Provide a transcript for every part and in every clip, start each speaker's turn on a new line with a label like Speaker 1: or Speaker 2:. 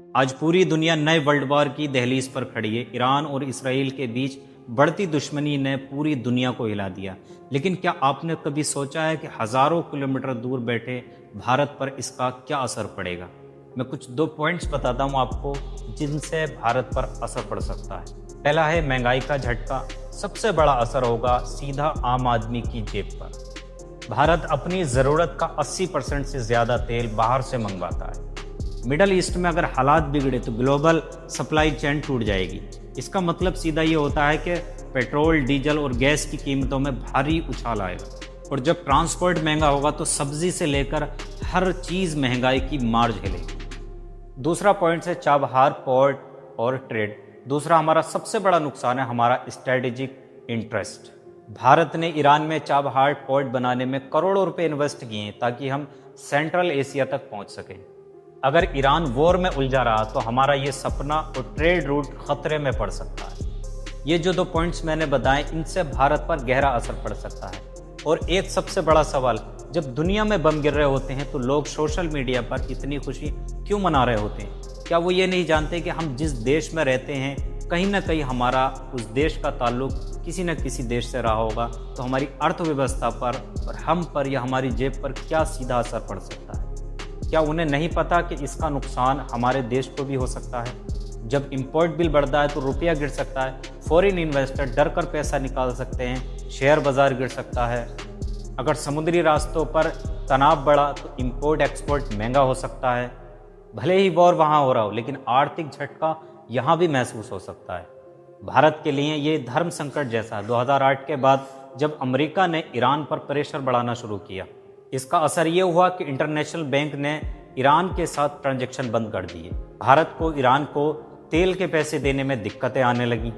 Speaker 1: आज पूरी दुनिया नए वर्ल्ड वॉर की दहलीज पर खड़ी है। ईरान और इसराइल के बीच बढ़ती दुश्मनी ने पूरी दुनिया को हिला दिया। लेकिन क्या आपने कभी सोचा है कि हज़ारों किलोमीटर दूर बैठे भारत पर इसका क्या असर पड़ेगा? मैं कुछ दो पॉइंट्स बताता हूँ आपको जिनसे भारत पर असर पड़ सकता है। पहला है महंगाई का झटका। सबसे बड़ा असर होगा सीधा आम आदमी की जेब पर। भारत अपनी ज़रूरत का 80% से ज़्यादा तेल बाहर से मंगवाता है। मिडल ईस्ट में अगर हालात बिगड़े तो ग्लोबल सप्लाई चेन टूट जाएगी। इसका मतलब सीधा ये होता है कि पेट्रोल, डीजल और गैस की कीमतों में भारी उछाल आएगा। और जब ट्रांसपोर्ट महंगा होगा तो सब्जी से लेकर हर चीज़ महंगाई की मार झेलेगी। दूसरा पॉइंट है चाबहार पोर्ट और ट्रेड। दूसरा हमारा सबसे बड़ा नुकसान है हमारा स्ट्रेटेजिक इंटरेस्ट। भारत ने ईरान में चाबहार पोर्ट बनाने में करोड़ों रुपए इन्वेस्ट किए हैं ताकि हम सेंट्रल एशिया तक पहुंच सकें। अगर ईरान वॉर में उलझा रहा तो हमारा ये सपना और ट्रेड रूट खतरे में पड़ सकता है। ये जो दो पॉइंट्स मैंने बताए इनसे भारत पर गहरा असर पड़ सकता है। और एक सबसे बड़ा सवाल, जब दुनिया में बम गिर रहे होते हैं तो लोग सोशल मीडिया पर इतनी खुशी क्यों मना रहे होते हैं? क्या वो ये नहीं जानते कि हम जिस देश में रहते हैं कहीं ना कहीं हमारा उस देश का ताल्लुक किसी न किसी देश से रहा होगा, तो हमारी अर्थव्यवस्था पर और हम पर या हमारी जेब पर क्या सीधा असर पड़ सकता है? क्या उन्हें नहीं पता कि इसका नुकसान हमारे देश को भी हो सकता है? जब इंपोर्ट बिल बढ़ता है तो रुपया गिर सकता है, फॉरेन इन्वेस्टर डर कर पैसा निकाल सकते हैं, शेयर बाजार गिर सकता है। अगर समुद्री रास्तों पर तनाव बढ़ा तो इंपोर्ट एक्सपोर्ट महंगा हो सकता है। भले ही वॉर वहाँ हो रहा हो लेकिन आर्थिक झटका यहाँ भी महसूस हो सकता है। भारत के लिए ये धर्म संकट जैसा 2008 के बाद जब अमेरिका ने ईरान पर प्रेशर बढ़ाना शुरू किया। इसका असर ये हुआ कि इंटरनेशनल बैंक ने ईरान के साथ ट्रांजैक्शन बंद कर दिए। भारत को ईरान को तेल के पैसे देने में दिक्कतें आने लगी।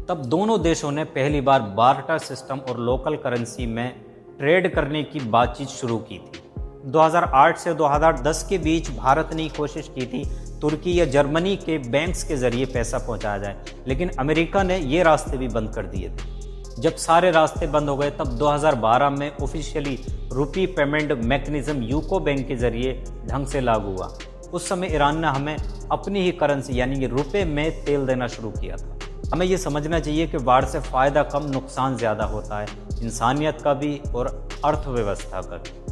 Speaker 1: तब दोनों देशों ने पहली बार बार्टर सिस्टम और लोकल करेंसी में ट्रेड करने की बातचीत शुरू की थी। 2008 से 2010 के बीच भारत ने कोशिश की थी तुर्की या जर्मनी के बैंक्स के जरिए पैसा पहुंचाया जाए, लेकिन अमेरिका ने ये रास्ते भी बंद कर दिए थे। जब सारे रास्ते बंद हो गए तब 2012 में ऑफिशियली रुपी पेमेंट मैकेनिज्म यूको बैंक के जरिए ढंग से लागू हुआ। उस समय ईरान ने हमें अपनी ही करेंसी यानी कि रुपए में तेल देना शुरू किया था। हमें ये समझना चाहिए कि वार से फ़ायदा कम नुकसान ज़्यादा होता है, इंसानियत का भी और अर्थव्यवस्था का भी।